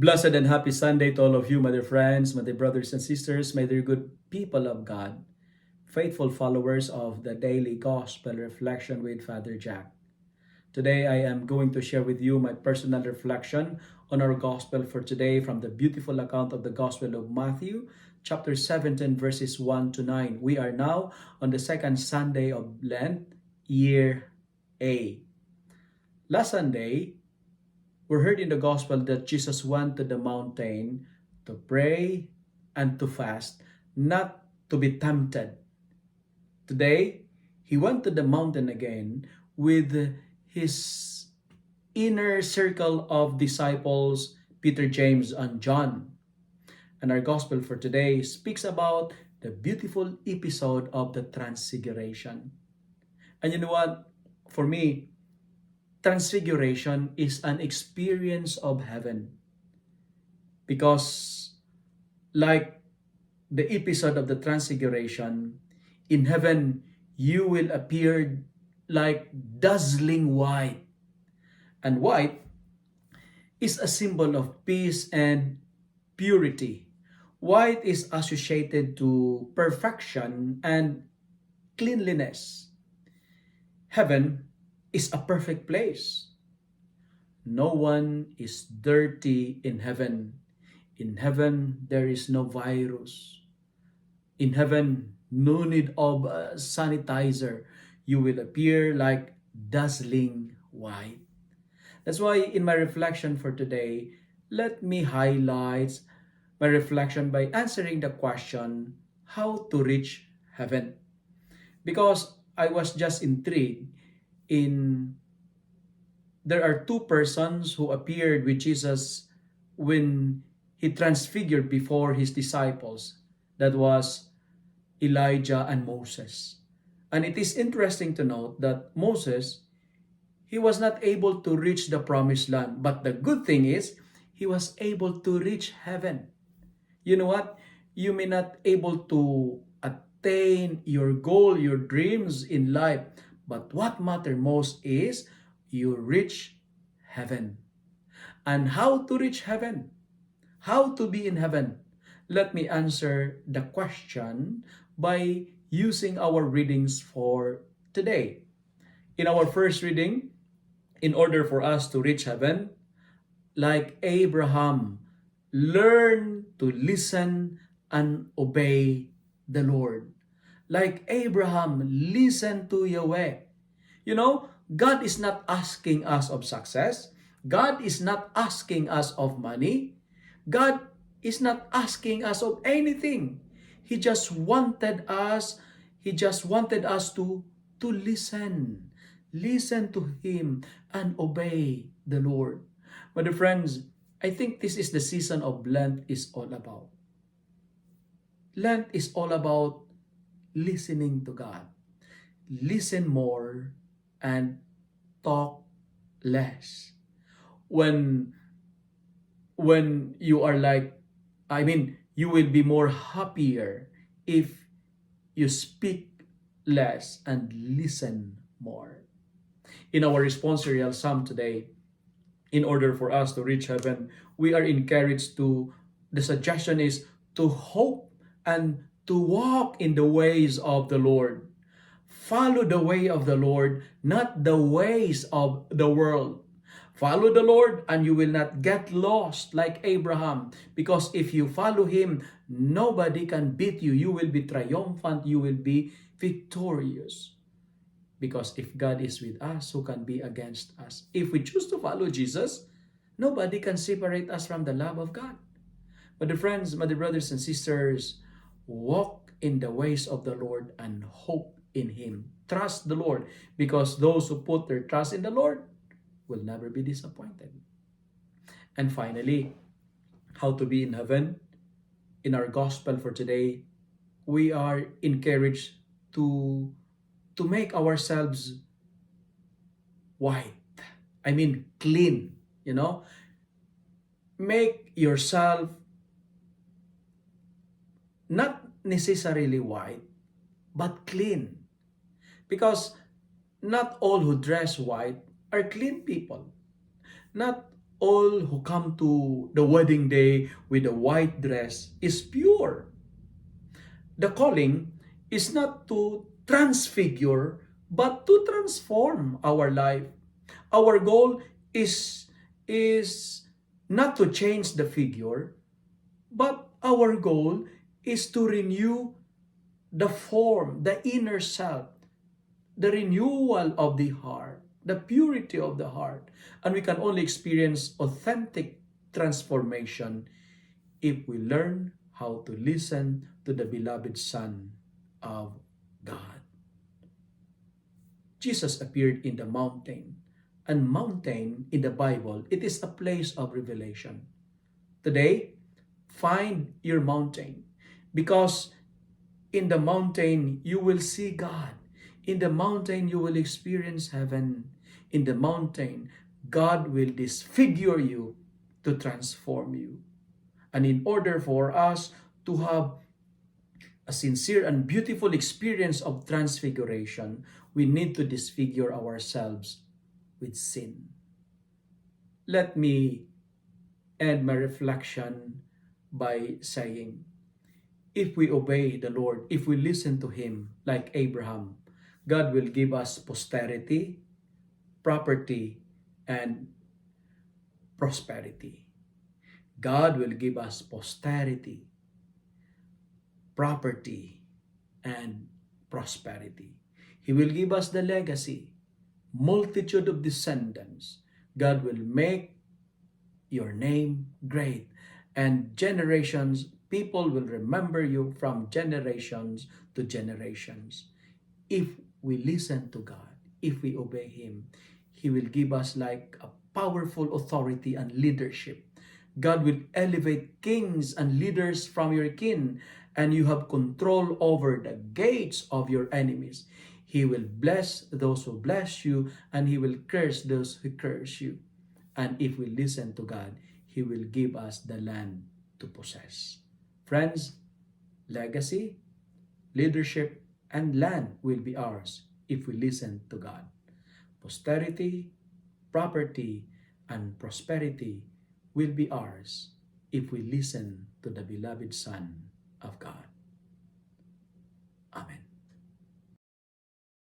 Blessed and happy Sunday to all of you, my dear friends, my dear brothers and sisters, my dear good people of God, faithful followers of the daily gospel reflection with Father Jack. Today, I am going to share with you my personal reflection on our gospel for today from the beautiful account of the Gospel of Matthew, chapter 17, verses 1 to 9. We are now on the second Sunday of Lent, year A. Last Sunday, we heard in the gospel that Jesus went to the mountain to pray and to fast, not to be tempted. Today, he went to the mountain again with his inner circle of disciples, Peter, James, and John. And our gospel for today speaks about the beautiful episode of the Transfiguration. And you know what? For me, Transfiguration is an experience of heaven because, like the episode of the Transfiguration, in heaven you will appear like dazzling white. And white is a symbol of peace and purity. White is associated to perfection and cleanliness. Heaven is a perfect place. No one is dirty in heaven. In heaven, there is no virus. In heaven, no need of a sanitizer. You will appear like dazzling white. That's why in my reflection for today, let me highlight my reflection by answering the question, how to reach heaven? Because I was just intrigued in there are two persons who appeared with Jesus when he transfigured before his disciples. That was Elijah and Moses. And it is interesting to note that Moses, he was not able to reach the promised land. But the good thing is, he was able to reach heaven. You know what? You may not able to attain your goal, your dreams in life. But what matters most is you reach heaven. And how to reach heaven? How to be in heaven? Let me answer the question by using our readings for today. In our first reading, in order for us to reach heaven, like Abraham, learn to listen and obey the Lord. Like Abraham, listen to Yahweh. You know, God is not asking us of success. God is not asking us of money. God is not asking us of anything. He just wanted us, to listen. Listen to Him and obey the Lord. My dear friends, I think this is the season of Lent is all about. Lent is all about listening to God. Listen more and talk less. When you are like, you will be more happier if you speak less and listen more. In our responsorial psalm today, in order for us to reach heaven, we are encouraged to, the suggestion is to hope and to walk in the ways of the Lord. Follow the way of the Lord, not the ways of the world. Follow the Lord and you will not get lost like Abraham. Because if you follow Him, nobody can beat you. You will be triumphant. You will be victorious. Because if God is with us, who can be against us? If we choose to follow Jesus, nobody can separate us from the love of God. But the friends, my dear brothers and sisters, walk in the ways of the Lord and hope in Him. Trust the Lord, because those who put their trust in the Lord will never be disappointed. And finally, how to be in heaven. In our gospel for today, we are encouraged to make ourselves white. Clean, Make yourself not necessarily white, but clean. Because not all who dress white are clean people. Not all who come to the wedding day with a white dress is pure. The calling is not to transfigure, but to transform our life. Our goal is not to change the figure, but our goal is to renew the form, the inner self, the renewal of the heart, the purity of the heart. And we can only experience authentic transformation if we learn how to listen to the beloved Son of God. Jesus appeared in the mountain, and mountain in the Bible, it is a place of revelation. Today, find your mountain, because in the mountain you will see God. In the mountain you will experience heaven. In the mountain, God will disfigure you to transform you. And in order for us to have a sincere and beautiful experience of transfiguration, we need to disfigure ourselves with sin. Let me end my reflection by saying, if we obey the Lord, if we listen to Him like Abraham, God will give us posterity, property, and prosperity. God will give us posterity, property, and prosperity. He will give us the legacy, multitude of descendants. God will make your name great, and generations, people will remember you from generations to generations. If we listen to God, if we obey Him, He will give us like a powerful authority and leadership. God will elevate kings and leaders from your kin, and you have control over the gates of your enemies. He will bless those who bless you, and He will curse those who curse you. And if we listen to God, He will give us the land to possess. Friends, legacy, leadership, and land will be ours if we listen to God. Posterity, property, and prosperity will be ours if we listen to the beloved Son of God. Amen.